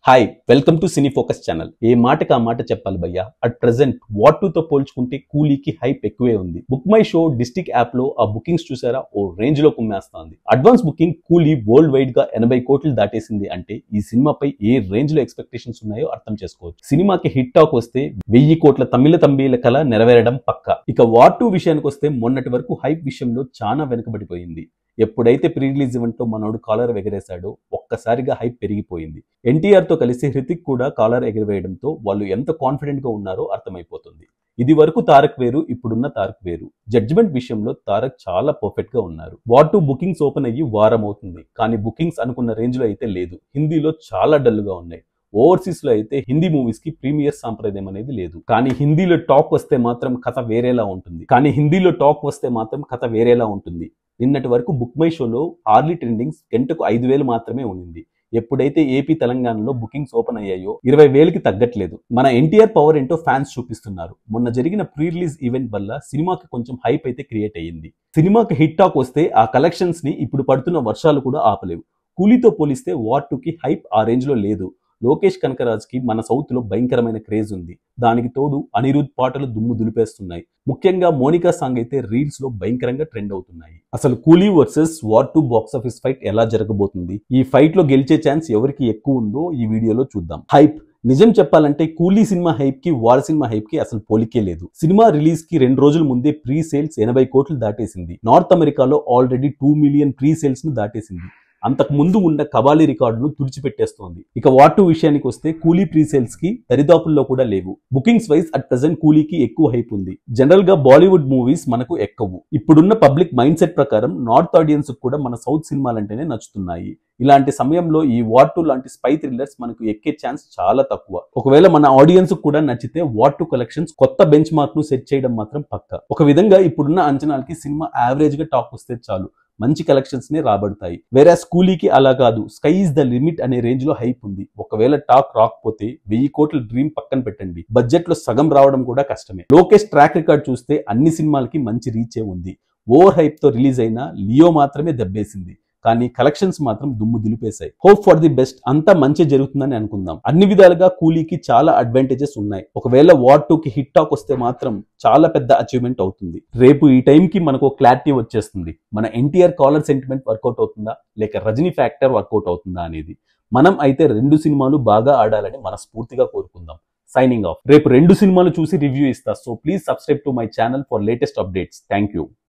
Hi welcome to cine focus channel. ఏ మాటకి ఆ మాట చెప్పాలి భయ్యా. అట్ ప్రెసెంట్ వార్ 2 తో పోల్చుకుంటే కూలీకి హైప్ ఎక్కువే ఉంది. Book my show district app లో ఆ బుకింగ్స్ చూసారా, ఓ రేంజ్ లో కుమ్మేస్తోంది. అడ్వాన్స్ బుకింగ్ కూలీ వరల్డ్ వైడ్ గా 80 కోట్లు దాటేసింది అంటే ఈ సినిమాపై ఏ రేంజ్ లో ఎక్స్పెక్టేషన్స్ ఉన్నాయో అర్థం చేసుకోవచ్చు. సినిమాకి హిట్ టాక్ వస్తే 1000 కోట్ల తమిళ తంబీల కల నెరవేరడం పక్కా. ఇక వార్ 2 విషయానికి వస్తే మొన్నటి వరకు హైప్ విషయంలో చాలా వెనుకబడిపోయింది. ఎప్పుడైతే ప్రీ రిలీజ్ ఈవెంట్ లో మనోడు కాలర్ ఎగరేశాడో ఒక్కసారిగా హైప్ పెరిగిపోయింది. ఎన్టీఆర్ తో కలిసి హృతిక్ కూడా కాలర్ ఎగరవేయడంతో వాళ్ళు ఎంత కాన్ఫిడెంట్ గా ఉన్నారో అర్థమైపోతుంది. ఇది వరకు తారక్ వేరు, ఇప్పుడున్న తారక్ వేరు. జడ్జిమెంట్ విషయంలో తారక్ చాలా పర్ఫెక్ట్ గా ఉన్నారు. వార్ 2 బుకింగ్స్ ఓపెన్ అయ్యి వారం అవుతుంది, కానీ బుకింగ్స్ అనుకున్న రేంజ్ లో అయితే లేదు. హిందీలో చాలా డల్ గా ఉన్నాయి. ఓవర్సీస్ లో అయితే హిందీ మూవీస్ కి ప్రీమియర్ సాంప్రదాయం అనేది లేదు. కానీ హిందీలో టాక్ వస్తే మాత్రం కథ వేరేలా ఉంటుంది. నిన్నటి వరకు బుక్ మై షోలో ఆర్లీ ట్రెండింగ్స్ గంటకు 5,000 మాత్రమే ఉంది. ఎప్పుడైతే ఏపీ తెలంగాణలో బుకింగ్స్ ఓపెన్ అయ్యాయో 20,000కి తగ్గట్లేదు. మన ఎన్టీఆర్ పవర్ ఏంటో ఫ్యాన్స్ చూపిస్తున్నారు. మొన్న జరిగిన ప్రీ రిలీజ్ ఈవెంట్ వల్ల సినిమాకి కొంచెం హైప్ అయితే క్రియేట్ అయ్యింది. సినిమాకి హిట్ టాక్ వస్తే ఆ కలెక్షన్స్ ని ఇప్పుడు పడుతున్న వర్షాలు కూడా ఆపలేవు. కూలీతో పోలిస్తే వార్ 2కి హైప్ ఆ రేంజ్ లో లేదు. లోకేష్ కనకరాజ్ కి మన సౌత్ లో భయంకరమైన క్రేజ్ ఉంది. దానికి తోడు అనిరుద్ పాటలు దుమ్ము దులిపేస్తున్నాయి. ముఖ్యంగా మోనికా సాంగ్ అయితే రీల్స్ లో భయంకరంగా ట్రెండ్ అవుతున్నాయి. అసలు కూలీ versus war 2 box office fight ఎలా జరగబోతుంది, ఈ ఫైట్ లో గెలిచే ఛాన్స్ ఎవరికి ఎక్కువ ఉందో ఈ వీడియోలో చూద్దాం. హైప్ నిజం చెప్పాలంటే కూలీ సినిమా హైప్ కి వార్ సినిమా హైప్ కి అసలు పోలికే లేదు. సినిమా రిలీజ్ కి 2 రోజుల ముందే ప్రీ సేల్స్ 80 కోట్లు దాటేసింది. నార్త్ అమెరికాలో ఆల్రెడీ 2 మిలియన్ ప్రీ సేల్స్ ను దాటేసింది. అంతకు ముందు ఉన్న కబాలీ రికార్డును తుడిచిపెట్టేస్తోంది. ఇక వార్ 2 విషయానికి వస్తే కూలీ ప్రీ సేల్స్ కి దరిదాపుల్లో కూడా లేవు. బుకింగ్స్ వైజ్ అట్ ప్రెసెంట్ కూలీకి ఎక్కువ హైప్ ఉంది. జనరల్ గా బాలీవుడ్ మూవీస్ మనకు ఎక్కవు. ఇప్పుడున్న పబ్లిక్ మైండ్ సెట్ ప్రకారం నార్త్ ఆడియన్స్ కూడా మన సౌత్ సినిమాలంటేనే నచ్చుతున్నాయి. ఇలాంటి సమయంలో ఈ వార్ 2 లాంటి స్పై థ్రిల్లర్స్ మనకు ఎక్కే ఛాన్స్ చాలా తక్కువ. ఒకవేళ మన ఆడియన్స్ కూడా నచ్చితే వార్ 2 కలెక్షన్స్ కొత్త బెంచ్ మార్క్ ను సెట్ చేయడం మాత్రం పక్కా. ఒక విధంగా ఇప్పుడున్న అంచనాలకి సినిమా యావరేజ్ గా టాక్ వస్తే చాలు, మంచి కలెక్షన్స్ నే రాబడతాయి. వేరే కూలీకి అలా కాదు, స్కై ఇస్ ద లిమిట్ అనే రేంజ్ లో హైప్ ఉంది. ఒకవేళ టాక్ రాకపోతే 1000 కోట్ల డ్రీమ్ పక్కన పెట్టండి, బడ్జెట్ లో సగం రావడం కూడా కష్టమే. లోకేష్ ట్రాక్ రికార్డ్ చూస్తే అన్ని సినిమాలకి మంచి రీచే ఉంది. ఓవర్ హైప్ తో రిలీజ్ అయిన లియో మాత్రమే దెబ్బేసింది, కానీ కలెక్షన్స్ మాత్రం దుమ్ము దులిపేశాయి. హోప్ ఫర్ ది బెస్ట్, అంతా మంచి జరుగుతుందని అనుకుందాం. అన్ని విధాలుగా కూలీకి చాలా అడ్వాంటేజెస్ ఉన్నాయి. ఒకవేళ వార్ 2కి హిట్ టాక్ వస్తే మాత్రం చాలా పెద్ద అచీవ్మెంట్ అవుతుంది. రేపు ఈ టైంకి మనకు క్లారిటీ వచ్చేస్తుంది. మన ఎన్టీఆర్ కాలర్ సెంటిమెంట్ వర్కౌట్ అవుతుందా లేక రజనీ ఫ్యాక్టర్ వర్కౌట్ అవుతుందా అనేది. మనం అయితే 2 సినిమాలు బాగా ఆడాలని మనస్ఫూర్తిగా కోరుకుందాం. Signing off. రేపు 2 సినిమాలు చూసి రివ్యూ ఇస్తా. So please subscribe to my channel for latest updates. Thank you.